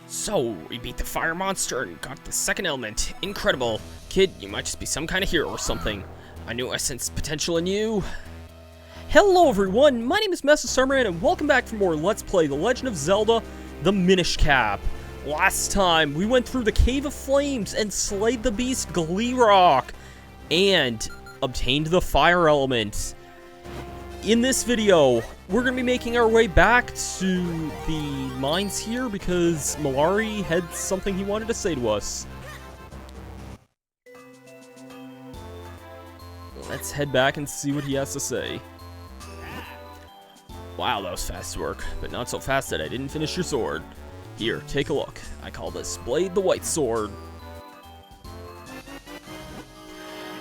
So, we beat the fire monster and got the second element. Incredible. Kid, you might just be some kind of hero or something. I knew I sensed potential in you. Hello everyone, my name is Masterstarman and welcome back for more Let's Play The Legend of Zelda, the Minish Cap. Last time, we went through the Cave of Flames and slayed the beast Gleerock and obtained the fire element. In this video, we're going to be making our way back to the mines here because Malari had something he wanted to say to us. Let's head back and see what he has to say. Wow, that was fast work, but not so fast that I didn't finish your sword. Here, take a look. I call this blade the White Sword.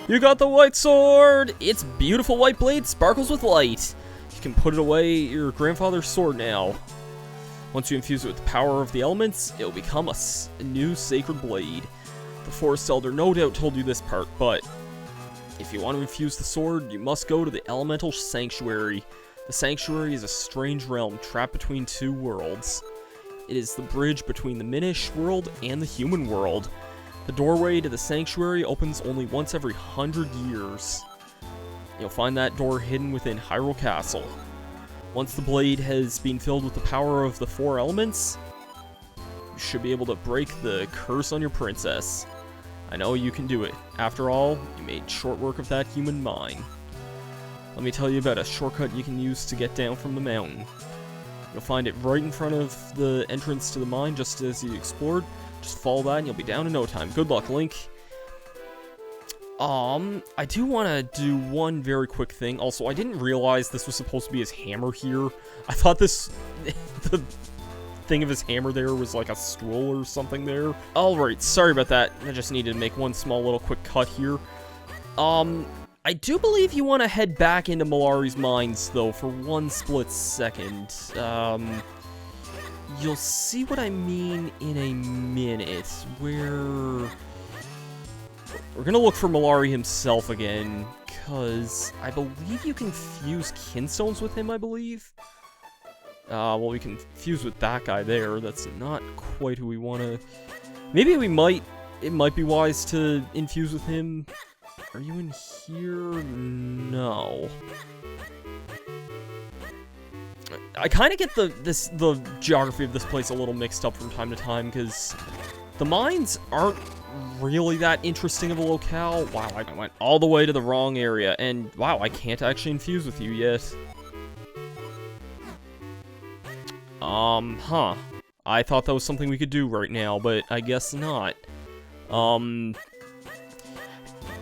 You got the White Sword! Its beautiful white blade sparkles with light. You can put it away your grandfather's sword now. Once you infuse it with the power of the elements, it will become a new sacred blade. The Forest Elder no doubt told you this part, but if you want to infuse the sword, you must go to the Elemental Sanctuary. The Sanctuary is a strange realm trapped between two worlds. It is the bridge between the Minish world and the human world. The doorway to the Sanctuary opens only once every 100 years. You'll find that door hidden within Hyrule Castle. Once the blade has been filled with the power of the four elements, you should be able to break the curse on your princess. I know you can do it. After all, you made short work of that human mine. Let me tell you about a shortcut you can use to get down from the mountain. You'll find it right in front of the entrance to the mine just as you explored. Just follow that and you'll be down in no time. Good luck, Link. I do want to do one very quick thing. Also, I didn't realize this was supposed to be his hammer here. I thought this... the thing of his hammer there was like a stool or something there. Alright, sorry about that. I just needed to make one small little quick cut here. I do believe you want to head back into Malari's mines, though, for one split second. You'll see what I mean in a minute, where we're gonna look for Malari himself again, because I believe you can fuse Kinstones with him, I believe. Well, we can fuse with that guy there. That's not quite who we want to... Maybe it might be wise to infuse with him. Are you in here? No. I kind of get the geography of this place a little mixed up from time to time, because the mines aren't really that interesting of a locale. Wow, I went all the way to the wrong area, and wow, I can't actually infuse with you yet. Huh. I thought that was something we could do right now, but I guess not.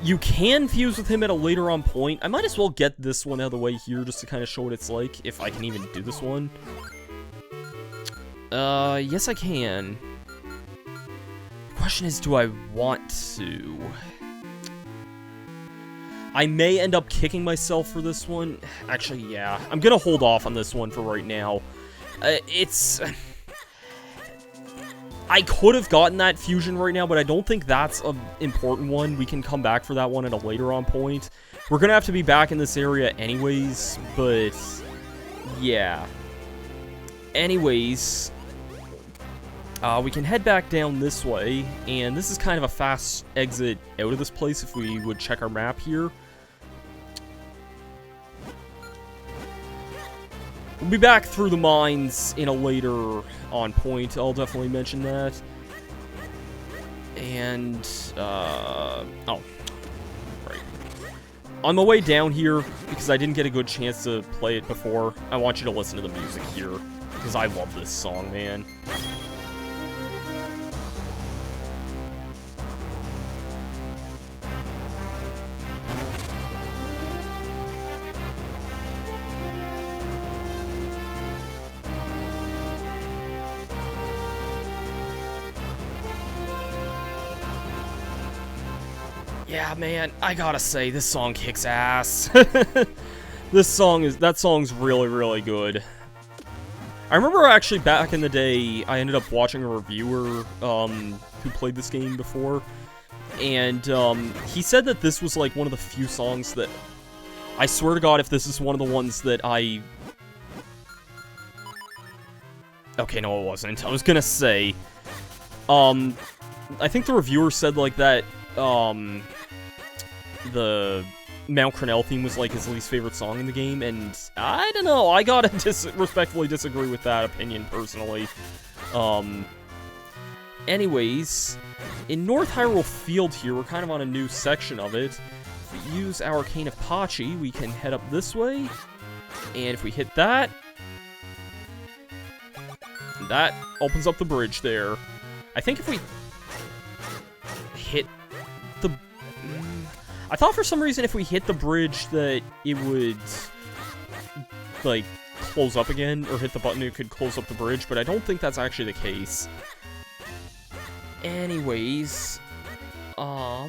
You can fuse with him at a later on point. I might as well get this one out of the way here just to kind of show what it's like, if I can even do this one. Yes I can. The question is, do I want to? I may end up kicking myself for this one. Actually, yeah. I'm gonna hold off on this one for right now. I could have gotten that fusion right now, but I don't think that's an important one. We can come back for that one at a later on point. We're going to have to be back in this area anyways, but yeah. Anyways, we can head back down this way, and this is kind of a fast exit out of this place if we would check our map here. We'll be back through the mines in a later on point. I'll definitely mention that. And, oh, right. On my way down here, because I didn't get a good chance to play it before, I want you to listen to the music here, because I love this song, man. Yeah, man, I gotta say, this song kicks ass. That song's really, really good. I remember actually back in the day, I ended up watching a reviewer, who played this game before, and, he said that this was, like, one of the few songs that, I swear to God, if this is one of the ones that I Okay, no, it wasn't. I was gonna say, I think the reviewer said, like, that, the Mount Cornell theme was, like, his least favorite song in the game, and I don't know, I gotta respectfully disagree with that opinion, personally. Anyways, in North Hyrule Field here, we're kind of on a new section of it. If we use our Cane of Pachi, we can head up this way, and if we hit that, that opens up the bridge there. I think if we hit the... I thought for some reason if we hit the bridge that it would, like, close up again, or hit the button it could close up the bridge, but I don't think that's actually the case. Anyways, I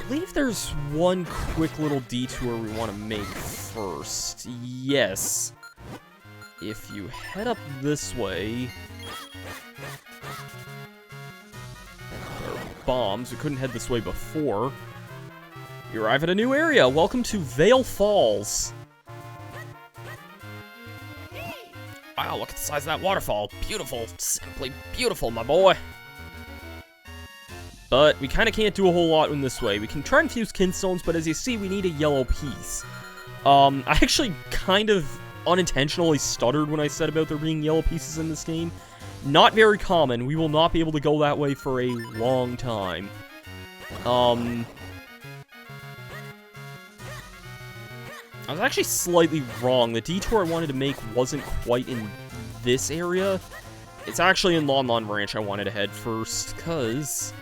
believe there's one quick little detour we want to make first. Yes. If you head up this way... There are bombs. We couldn't head this way before. You arrive at a new area. Welcome to Vale Falls. Wow, look at the size of that waterfall. Beautiful. Simply beautiful, my boy. But we kind of can't do a whole lot in this way. We can try and fuse Kinstones, but as you see, we need a yellow piece. I actually kind of unintentionally stuttered when I said about there being yellow pieces in this game. Not very common. We will not be able to go that way for a long time. I was actually slightly wrong. The detour I wanted to make wasn't quite in this area. It's actually in Lon Lon Ranch I wanted to head first, because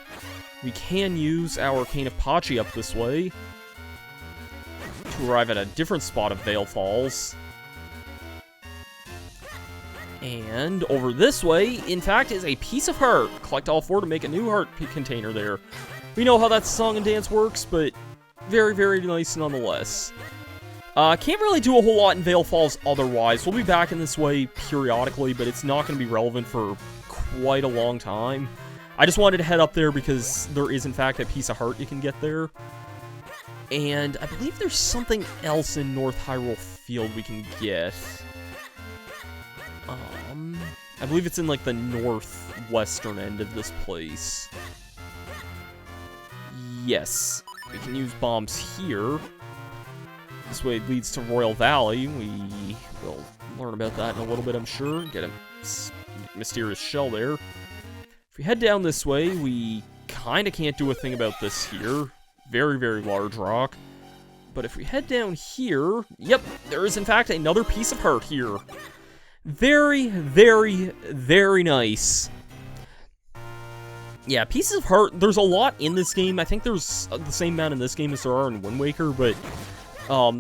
we can use our Cane of Pachi up this way to arrive at a different spot of Vale Falls. And over this way, in fact, is a piece of heart. Collect all 4 to make a new heart container there. We know how that song and dance works, but very, very nice nonetheless. Can't really do a whole lot in Vale Falls otherwise. We'll be back in this way periodically, but it's not going to be relevant for quite a long time. I just wanted to head up there because there is, in fact, a piece of heart you can get there. And I believe there's something else in North Hyrule Field we can get. I believe it's in, like, the northwestern end of this place. Yes. We can use bombs here. This way leads to Royal Valley. We will learn about that in a little bit, I'm sure. Get a mysterious shell there. If we head down this way, we kind of can't do a thing about this here. Very, very large rock. But if we head down here... Yep, there is, in fact, another piece of heart here. Very, very, very nice. Yeah, pieces of heart, there's a lot in this game. I think there's the same amount in this game as there are in Wind Waker, but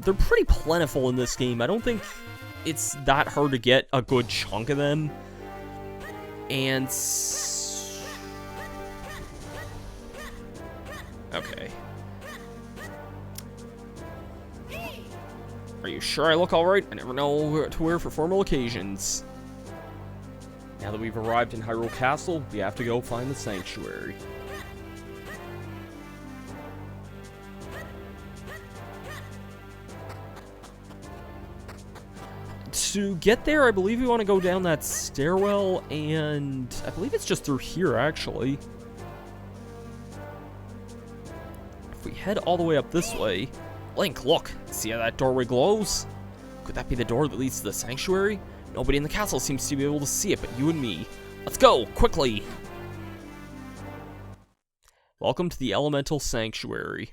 they're pretty plentiful in this game. I don't think it's that hard to get a good chunk of them. And... okay. Are you sure I look alright? I never know what to wear for formal occasions. Now that we've arrived in Hyrule Castle, we have to go find the sanctuary. To get there, I believe we want to go down that stairwell, and I believe it's just through here, actually. If we head all the way up this way... Link, look! See how that doorway glows? Could that be the door that leads to the sanctuary? Nobody in the castle seems to be able to see it but you and me. Let's go, quickly! Welcome to the Elemental Sanctuary.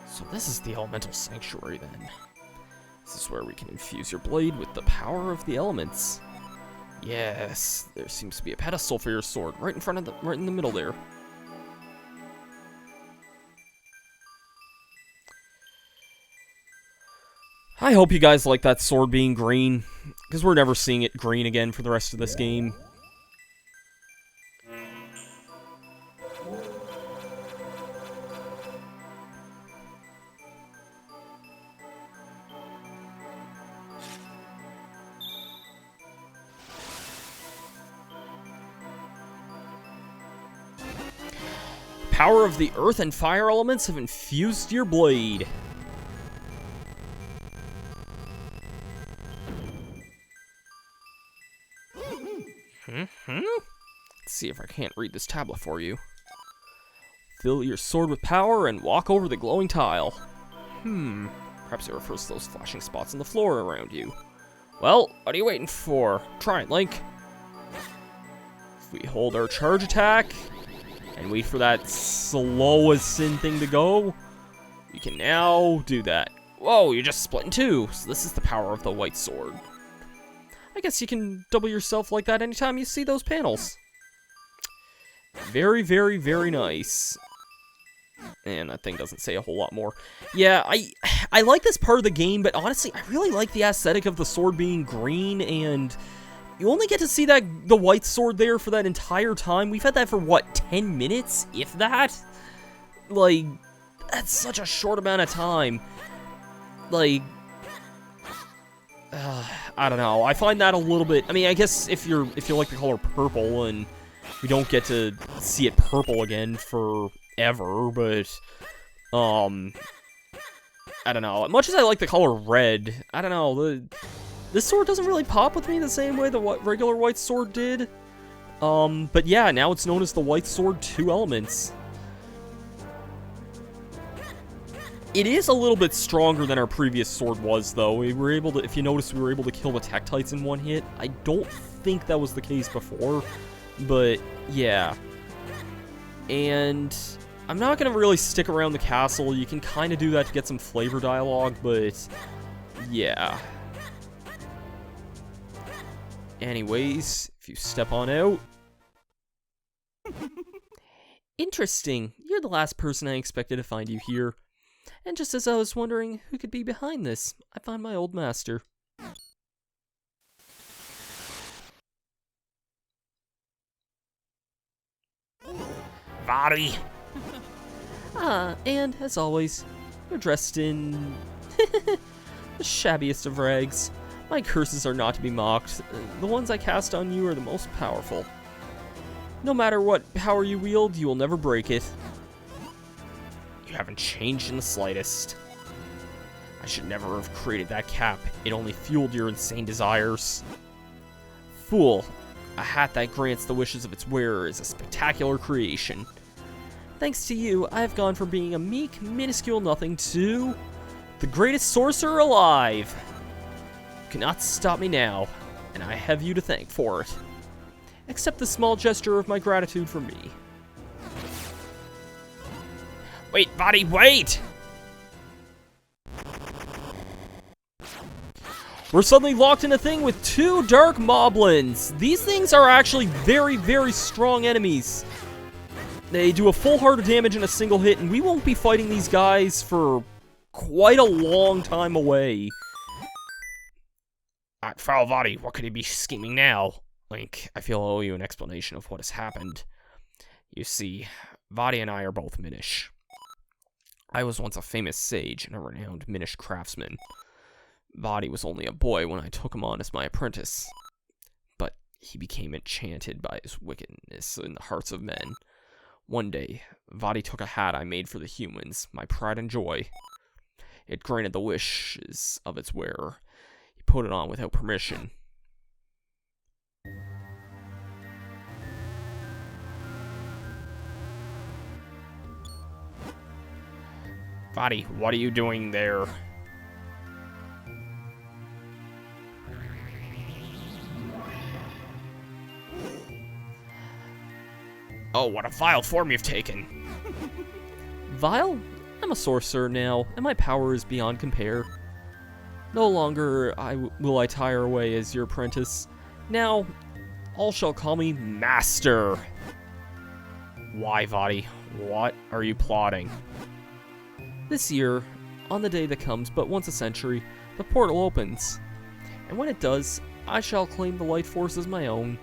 So this is the Elemental Sanctuary, then. This is where we can infuse your blade with the power of the elements. Yes, there seems to be a pedestal for your sword, right in front of right in the middle there. I hope you guys like that sword being green, because we're never seeing it green again for the rest of this game. power of the earth and fire elements have infused your blade. Let's see if I can't read this tablet for you. Fill your sword with power and walk over the glowing tile. Perhaps it refers to those flashing spots on the floor around you. Well, what are you waiting for? Try it, Link. If we hold our charge attack and wait for that slow as sin thing to go, we can now do that. Whoa, you just split in two. So this is the power of the white sword. I guess you can double yourself like that anytime you see those panels. Very, very, very nice. And that thing doesn't say a whole lot more. Yeah, I like this part of the game, but honestly, I really like the aesthetic of the sword being green, and you only get to see the white sword there for that entire time. We've had that for, what, 10 minutes, if that? Like, that's such a short amount of time. Like, I don't know. I find that a little bit... I mean, I guess if you like the color purple, and we don't get to see it purple again forever, but, I don't know. As much as I like the color red, I don't know, this sword doesn't really pop with me the same way the regular white sword did. But yeah, now it's known as the White Sword 2 Elements. It is a little bit stronger than our previous sword was, though. We were able to, if you notice, we were able to kill the Tektites in one hit. I don't think that was the case before, but yeah. And I'm not going to really stick around the castle. You can kind of do that to get some flavor dialogue, but yeah. Anyways, if you step on out... Interesting. You're the last person I expected to find you here. And just as I was wondering who could be behind this, I found my old master. Vaati! And, as always, you're dressed in... the shabbiest of rags. My curses are not to be mocked. The ones I cast on you are the most powerful. No matter what power you wield, you will never break it. You haven't changed in the slightest. I should never have created that cap. It only fueled your insane desires. Fool. A hat that grants the wishes of its wearer is a spectacular creation. Thanks to you, I have gone from being a meek, minuscule nothing to the greatest sorcerer alive. You cannot stop me now, and I have you to thank for it. Accept the small gesture of my gratitude for me. Wait, Vaati, wait! We're suddenly locked in a thing with two dark moblins. These things are actually very, very strong enemies. They do a full heart of damage in a single hit, and we won't be fighting these guys for quite a long time away. Foul Vaati, what could he be scheming now? Link, I feel I owe you an explanation of what has happened. You see, Vaati and I are both Minish. I was once a famous sage and a renowned Minish craftsman. Vaati was only a boy when I took him on as my apprentice. But he became enchanted by his wickedness in the hearts of men. One day, Vaati took a hat I made for the humans, my pride and joy. It granted the wishes of its wearer. He put it on without permission. Vaati, what are you doing there? Oh, what a vile form you've taken. Vile? I'm a sorcerer now, and my power is beyond compare. No longer will I tire away as your apprentice. Now, all shall call me Master. Why, Vaati? What are you plotting? This year, on the day that comes but once a century, the portal opens. And when it does, I shall claim the light force as my own.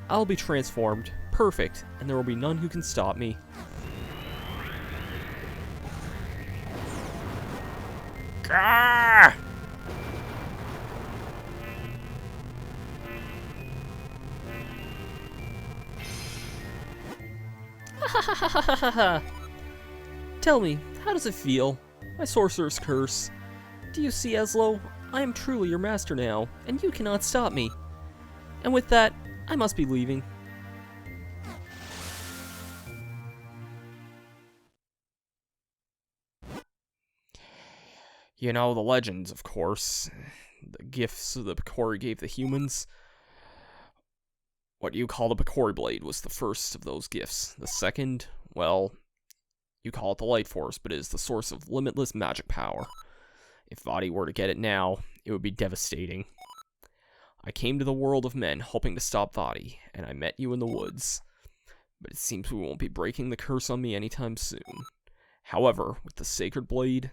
I'll be transformed, perfect, and there will be none who can stop me. Gah! Tell me, how does it feel? My sorcerer's curse. Do you see, Ezlo? I am truly your master now, and you cannot stop me. And with that, I must be leaving. You know, the legends, of course. The gifts the Bakori gave the humans. What you call the Bakori Blade was the first of those gifts. The second, well, you call it the Light Force, but it is the source of limitless magic power. If Vaati were to get it now, it would be devastating. I came to the world of men hoping to stop Vaati, and I met you in the woods. But it seems we won't be breaking the curse on me anytime soon. However, with the Sacred Blade,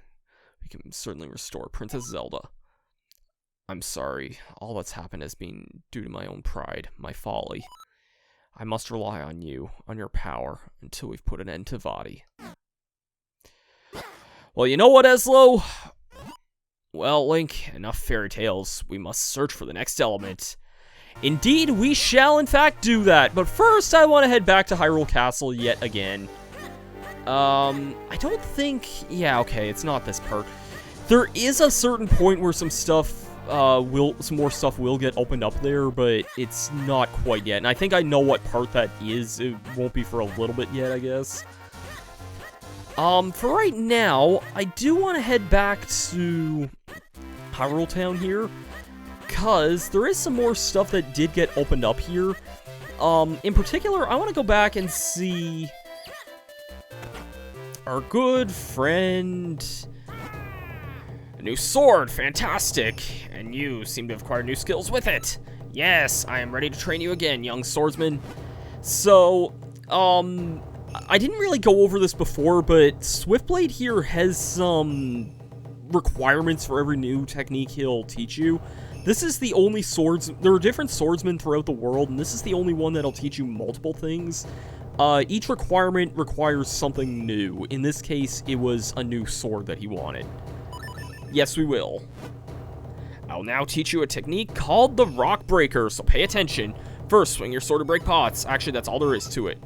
we can certainly restore Princess Zelda. I'm sorry, all that's happened has been due to my own pride, my folly. I must rely on you, on your power, until we've put an end to Vaati. Well, you know what, Ezlo? Well, Link, enough fairy tales. We must search for the next element. Indeed, we shall in fact do that, but first I want to head back to Hyrule Castle yet again. I don't think... Yeah, okay, it's not this part. There is a certain point where some more stuff will get opened up there, but it's not quite yet. And I think I know what part that is. It won't be for a little bit yet, I guess. For right now, I do want to head back to Hyrule Town here, because there is some more stuff that did get opened up here. In particular, I want to go back and see our good friend... A new sword, fantastic! And you seem to have acquired new skills with it. Yes, I am ready to train you again, young swordsman. So, I didn't really go over this before, but Swiftblade here has some requirements for every new technique he'll teach you. This is the only there are different swordsmen throughout the world, and this is the only one that'll teach you multiple things. Each requirement requires something new. In this case, it was a new sword that he wanted. Yes, we will. I'll now teach you a technique called the Rock Breaker, so pay attention. First, swing your sword to break pots. Actually, that's all there is to it.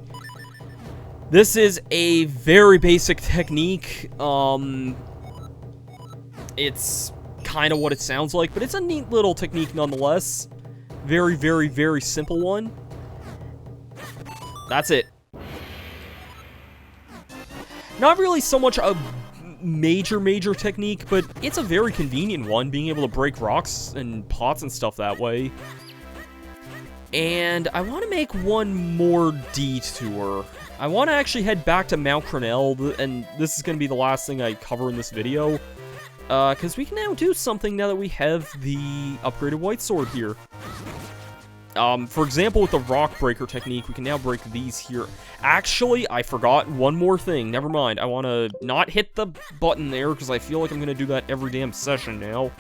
This is a very basic technique. It's kind of what it sounds like, but it's a neat little technique nonetheless. Very, very, very simple one. That's it. Not really so much a major technique, but it's a very convenient one, being able to break rocks and pots and stuff that way. And I want to make one more detour. I want to actually head back to Mount Cornell, and this is going to be the last thing I cover in this video, because we can now do something now that we have the upgraded white sword here. For example, with the Rock Breaker technique, we can now break these here. Actually, I forgot one more thing. Never mind. I want to not hit the button there, because I feel like I'm going to do that every damn session now.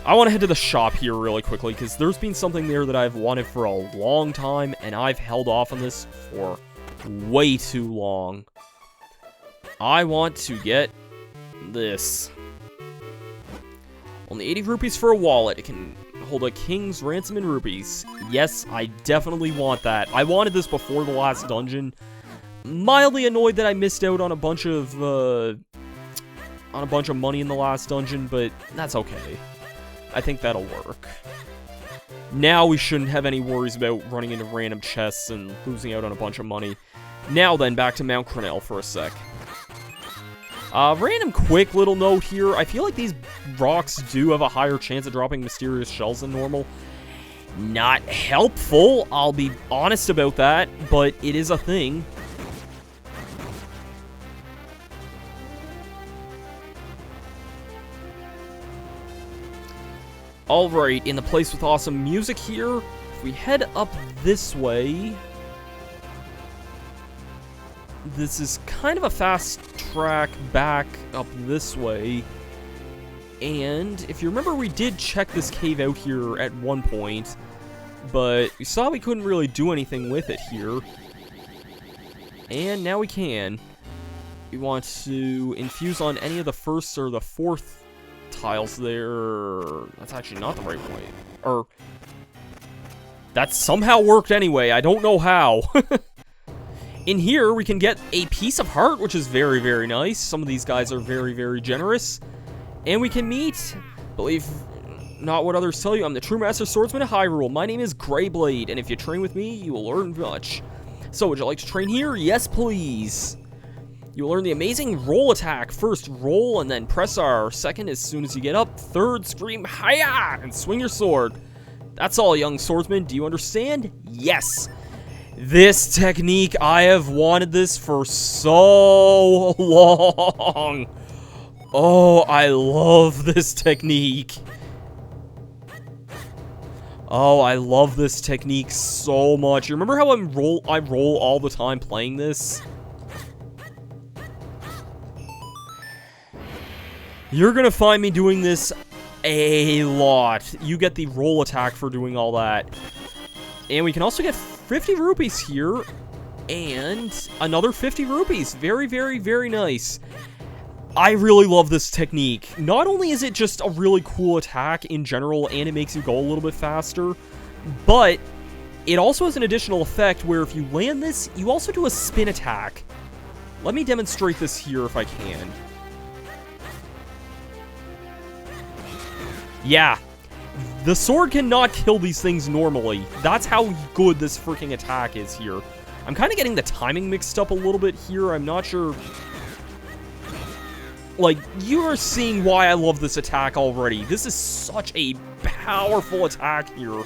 I want to head to the shop here really quickly, because there's been something there that I've wanted for a long time, and I've held off on this for way too long. I want to get this. Only 80 rupees for a wallet. It can hold a king's ransom in rupees. Yes, I definitely want that. I wanted this before the last dungeon. Mildly annoyed that I missed out on a bunch of money in the last dungeon, but that's okay. I think that'll work. Now we shouldn't have any worries about running into random chests and losing out on a bunch of money. Now then, back to Mount Cornell for a sec. Random quick little note here. I feel like these rocks do have a higher chance of dropping mysterious shells than normal. Not helpful, I'll be honest about that, but it is a thing. Alright, in the place with awesome music here, if we head up this way... This is kind of a fast track back up this way. And if you remember, we did check this cave out here at one point, but we saw we couldn't really do anything with it here. And now we can. We want to infuse on any of the first or the fourth tiles there. That's actually not the right way. Or, that somehow worked anyway. I don't know how. In here, we can get a piece of heart, which is very, very nice. Some of these guys are very, very generous. And we can meet, believe not what others tell you, I'm the true master swordsman of Hyrule. My name is Greyblade, and if you train with me, you will learn much. So, would you like to train here? Yes, please. You will learn the amazing roll attack. First, roll and then press R. Second, as soon as you get up. Third, scream, hiya, and swing your sword. That's all, young swordsman. Do you understand? Yes. This technique, I have wanted this for so long. Oh, I love this technique. Oh, I love this technique so much. You remember how I roll all the time playing this? You're gonna find me doing this a lot. You get the roll attack for doing all that. And we can also get 50 rupees here, and another 50 rupees. Very, very, very nice. I really love this technique. Not only is it just a really cool attack in general, and it makes you go a little bit faster, but it also has an additional effect where if you land this, you also do a spin attack. Let me demonstrate this here if I can. Yeah. The sword cannot kill these things normally. That's how good this freaking attack is here. I'm kind of getting the timing mixed up a little bit here. I'm not sure. Like, you are seeing why I love this attack already. This is such a powerful attack here.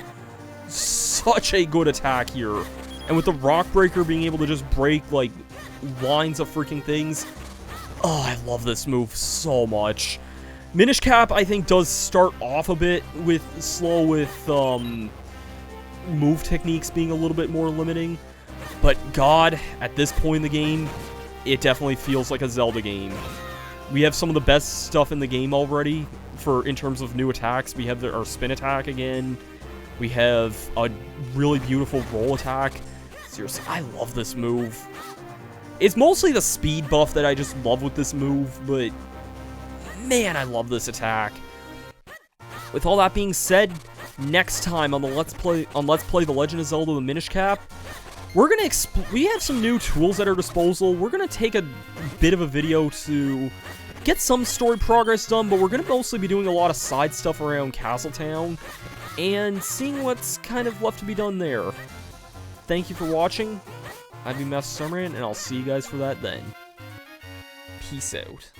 Such a good attack here. And with the Rock Breaker being able to just break, like, lines of freaking things. Oh, I love this move so much. Minish Cap, I think, does start off a bit slow with move techniques being a little bit more limiting. But God, at this point in the game, it definitely feels like a Zelda game. We have some of the best stuff in the game already in terms of new attacks. We have our spin attack again. We have a really beautiful roll attack. Seriously, I love this move. It's mostly the speed buff that I just love with this move, but man, I love this attack. With all that being said, next time on the Let's Play The Legend of Zelda: The Minish Cap, we have some new tools at our disposal. We're gonna take a bit of a video to get some story progress done, but we're gonna mostly be doing a lot of side stuff around Castletown and seeing what's kind of left to be done there. Thank you for watching. I've been Masterstarman, and I'll see you guys for that then. Peace out.